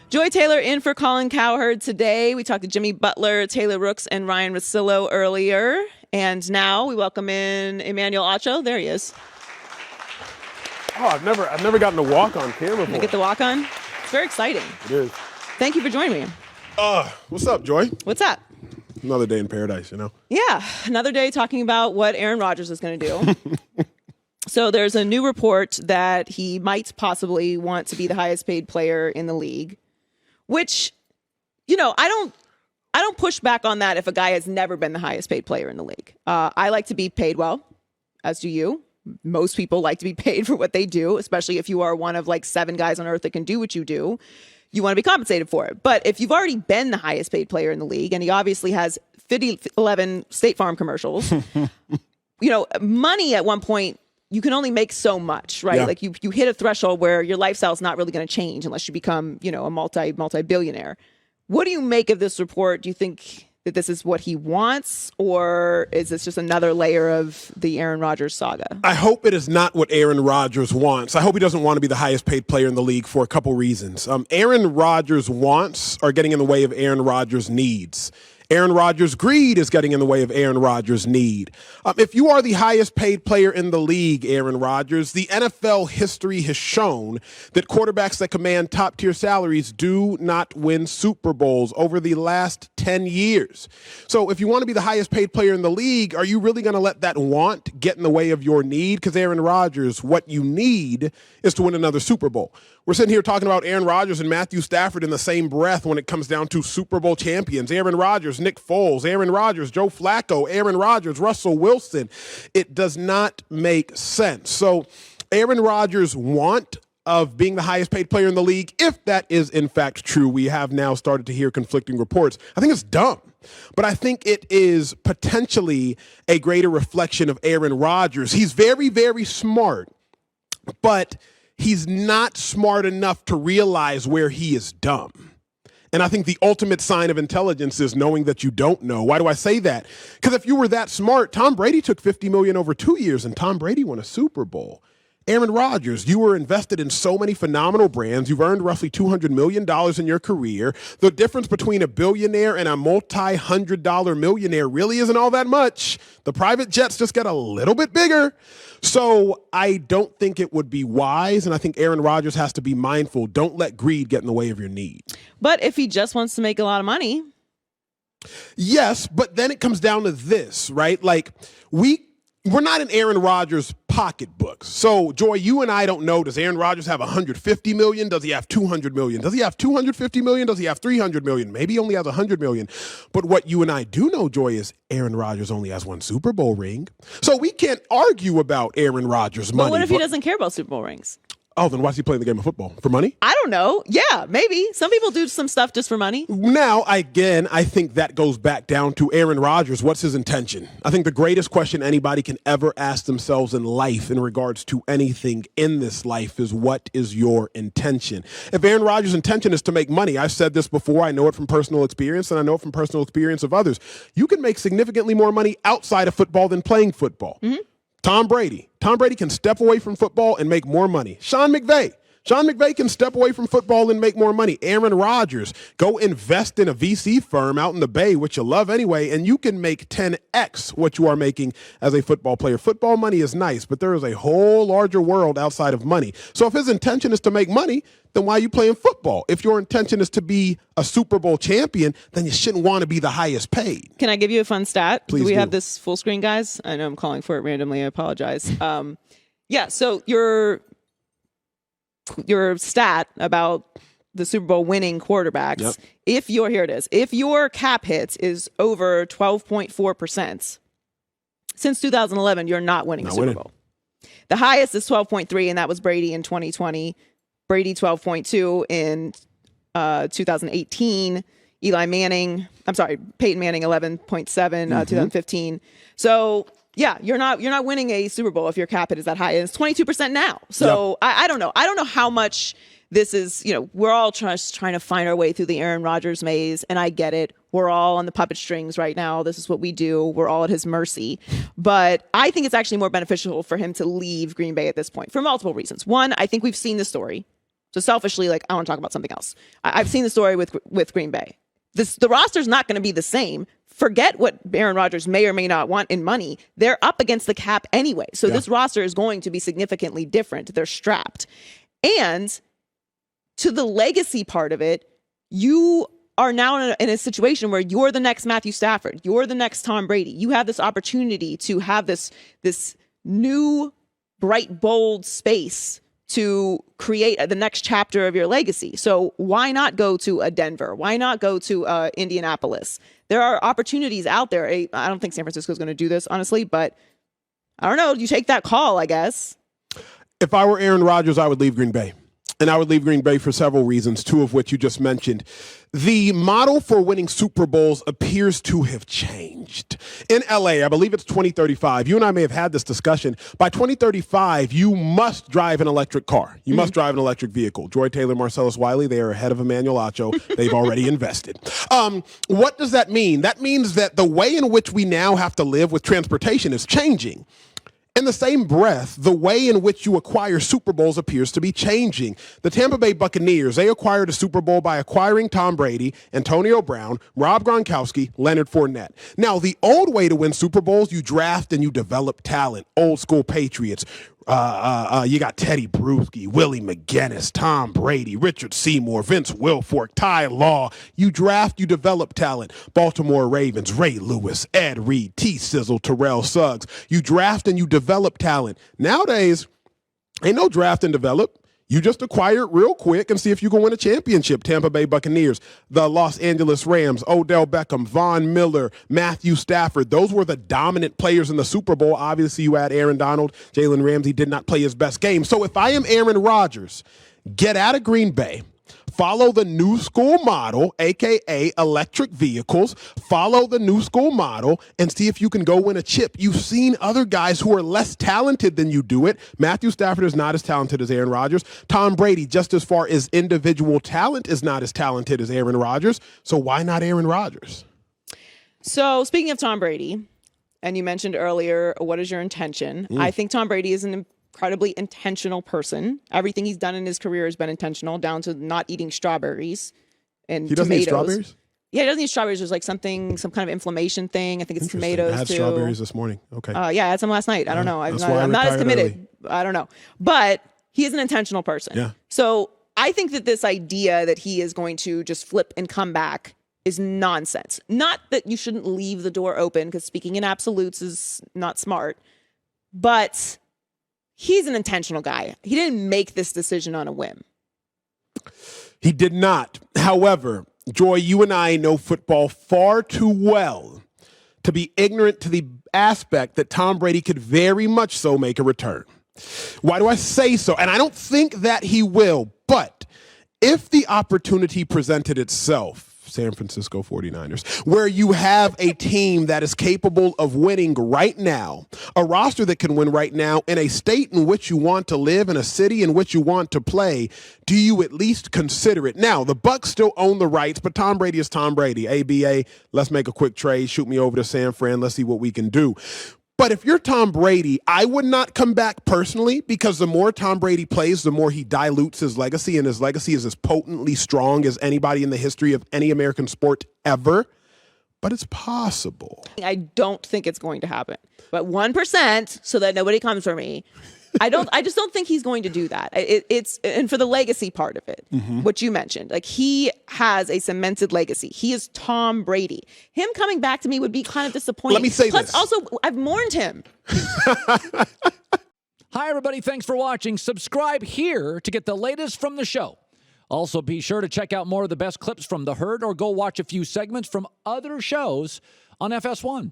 Joy Taylor in for Colin Cowherd today. We talked to Jimmy Butler, Taylor Rooks, and Ryan Russillo earlier. And now we welcome in Emmanuel Acho. There he is. Oh, I've never gotten to walk on camera before. Can I get the walk on? It's very exciting. It is. Thank you for joining me. What's up, Joy? What's up? Another day in paradise, you know? Yeah, another day talking about what Aaron Rodgers is going to do. So there's a new report that he might possibly want to be the highest paid player in the league, which, I don't push back on that if a guy has never been the highest paid player in the league. I like to be paid well, as do you. Most people like to be paid for what they do, especially if you are one of like 7 guys on earth that can do what you do. You want to be compensated for it. But if you've already been the highest paid player in the league, and he obviously has 11 State Farm commercials, money at one point, you can only make so much, right? Yeah. Like you hit a threshold where your lifestyle is not really going to change unless you become, a multi-billionaire. What do you make of this report? Do you think that this is what he wants, or is this just another layer of the Aaron Rodgers saga? I hope it is not what Aaron Rodgers wants. I hope he doesn't want to be the highest paid player in the league for a couple reasons. Aaron Rodgers' wants are getting in the way of Aaron Rodgers' needs. Aaron Rodgers' greed is getting in the way of Aaron Rodgers' need. If you are the highest paid player in the league, Aaron Rodgers, the NFL history has shown that quarterbacks that command top-tier salaries do not win Super Bowls over the last 10 years. So if you want to be the highest paid player in the league, are you really going to let that want get in the way of your need? Because Aaron Rodgers, what you need is to win another Super Bowl. We're sitting here talking about Aaron Rodgers and Matthew Stafford in the same breath when it comes down to Super Bowl champions. Aaron Rodgers, Nick Foles, Aaron Rodgers, Joe Flacco, Aaron Rodgers, Russell Wilson. It does not make sense. So Aaron Rodgers' want of being the highest paid player in the league, if that is in fact true, we have now started to hear conflicting reports. I think it's dumb. But I think it is potentially a greater reflection of Aaron Rodgers. He's very, very smart, but he's not smart enough to realize where he is dumb. And I think the ultimate sign of intelligence is knowing that you don't know. Why do I say that? Because if you were that smart, Tom Brady took $50 million over 2 years, and Tom Brady won a Super Bowl. Aaron Rodgers, you were invested in so many phenomenal brands. You've earned roughly $200 million in your career. The difference between a billionaire and a multi-$100 millionaire really isn't all that much. The private jets just get a little bit bigger. So I don't think it would be wise, and I think Aaron Rodgers has to be mindful. Don't let greed get in the way of your need. But if he just wants to make a lot of money. Yes, but then it comes down to this, right? Like, we're not in Aaron Rodgers' pocketbooks. So, Joy, you and I don't know, does Aaron Rodgers have $150 million? Does he have $200 million? Does he have $250 million? Does he have $300 million? Maybe he only has $100 million. But what you and I do know, Joy, is Aaron Rodgers only has 1 Super Bowl ring. So we can't argue about Aaron Rodgers' money. But what if he doesn't care about Super Bowl rings? Oh, then why is he playing the game of football? For money? I don't know. Yeah, maybe. Some people do some stuff just for money. Now, again, I think that goes back down to Aaron Rodgers. What's his intention? I think the greatest question anybody can ever ask themselves in life in regards to anything in this life is, what is your intention? If Aaron Rodgers' intention is to make money, I've said this before, I know it from personal experience, and I know it from personal experience of others. You can make significantly more money outside of football than playing football. Mm-hmm. Tom Brady can step away from football and make more money. Sean McVay can step away from football and make more money. Aaron Rodgers, go invest in a VC firm out in the Bay, which you love anyway, and you can make 10x what you are making as a football player. Football money is nice, but there is a whole larger world outside of money. So if his intention is to make money, then why are you playing football? If your intention is to be a Super Bowl champion, then you shouldn't want to be the highest paid. Can I give you a fun stat? Please do we do. have this full screen, guys? I know I'm calling for it randomly. I apologize. So your stat about the Super Bowl winning quarterbacks, yep. If your cap hits is over 12.4%, since 2011, you're not winning a Super Bowl. The highest is 12.3, and that was Brady in 2020. Brady 12.2 in 2018. Peyton Manning 11.7 2015. So yeah, you're not winning a Super Bowl if your cap hit is that high. And it's 22% now. So yep. I don't know. I don't know how much this is, we're all trying to find our way through the Aaron Rodgers maze, and I get it. We're all on the puppet strings right now. This is what we do. We're all at his mercy. But I think it's actually more beneficial for him to leave Green Bay at this point for multiple reasons. One, I think we've seen the story. So selfishly, like, I want to talk about something else. I've seen the story with Green Bay. The roster's not going to be the same. Forget what Aaron Rodgers may or may not want in money. They're up against the cap anyway. So this roster is going to be significantly different. They're strapped. And to the legacy part of it, you are now in a situation where you're the next Matthew Stafford. You're the next Tom Brady. You have this opportunity to have this new, bright, bold space to create the next chapter of your legacy. So why not go to a Denver? Why not go to Indianapolis? There are opportunities out there. I don't think San Francisco is going to do this, honestly, but I don't know. You take that call, I guess. If I were Aaron Rodgers, I would leave Green Bay. And I would leave Green Bay for several reasons, two of which you just mentioned. The model for winning Super Bowls appears to have changed. In LA, I believe it's 2035. You and I may have had this discussion. By 2035, you must drive an electric car. You must drive an electric vehicle. Joy Taylor, Marcellus Wiley, they are ahead of Emmanuel Acho. They've already invested. What does that mean? That means that the way in which we now have to live with transportation is changing. In the same breath, the way in which you acquire Super Bowls appears to be changing. The Tampa Bay Buccaneers, they acquired a Super Bowl by acquiring Tom Brady, Antonio Brown, Rob Gronkowski, Leonard Fournette. Now, the old way to win Super Bowls, you draft and you develop talent. Old school Patriots. You got Teddy Bruschi, Willie McGinnis, Tom Brady, Richard Seymour, Vince Wilfork, Ty Law. You draft, you develop talent. Baltimore Ravens, Ray Lewis, Ed Reed, T. Sizzle, Terrell Suggs. You draft and you develop talent. Nowadays, ain't no draft and develop. You just acquire it real quick and see if you can win a championship. Tampa Bay Buccaneers, the Los Angeles Rams, Odell Beckham, Von Miller, Matthew Stafford. Those were the dominant players in the Super Bowl. Obviously, you had Aaron Donald. Jalen Ramsey did not play his best game. So if I am Aaron Rodgers, get out of Green Bay. Follow the new school model, a.k.a. electric vehicles. Follow the new school model and see if you can go win a chip. You've seen other guys who are less talented than you do it. Matthew Stafford is not as talented as Aaron Rodgers. Tom Brady, just as far as individual talent, is not as talented as Aaron Rodgers. So why not Aaron Rodgers? So speaking of Tom Brady, and you mentioned earlier, what is your intention? I think Tom Brady is an incredibly intentional person. Everything he's done in his career has been intentional, down to not eating strawberries and he doesn't tomatoes. Eat strawberries? Yeah, he doesn't eat strawberries. There's like some kind of inflammation thing. I think it's tomatoes I had too. Strawberries this morning. Okay. Yeah, I had some last night. I don't know. I'm not as committed. Early. I don't know. But he is an intentional person. Yeah. So I think that this idea that he is going to just flip and come back is nonsense. Not that you shouldn't leave the door open, because speaking in absolutes is not smart. But he's an intentional guy. He didn't make this decision on a whim. He did not. However, Joy, you and I know football far too well to be ignorant to the aspect that Tom Brady could very much so make a return. Why do I say so? And I don't think that he will, but if the opportunity presented itself, San Francisco 49ers, where you have a team that is capable of winning right now, a roster that can win right now in a state in which you want to live, in a city in which you want to play, do you at least consider it? Now, the Bucs still own the rights, but Tom Brady is Tom Brady. ABA, let's make a quick trade. Shoot me over to San Fran. Let's see what we can do. But if you're Tom Brady, I would not come back personally, because the more Tom Brady plays, the more he dilutes his legacy, and his legacy is as potently strong as anybody in the history of any American sport ever. But it's possible. I don't think it's going to happen. But 1%, so that nobody comes for me. I just don't think he's going to do that. And for the legacy part of it, what you mentioned, like, he has a cemented legacy. He is Tom Brady. Him coming back to me would be kind of disappointing. Let me say Plus, this. also, I've mourned him. Hi, everybody. Thanks for watching. Subscribe here to get the latest from the show. Also, be sure to check out more of the best clips from The Herd, or go watch a few segments from other shows on FS1.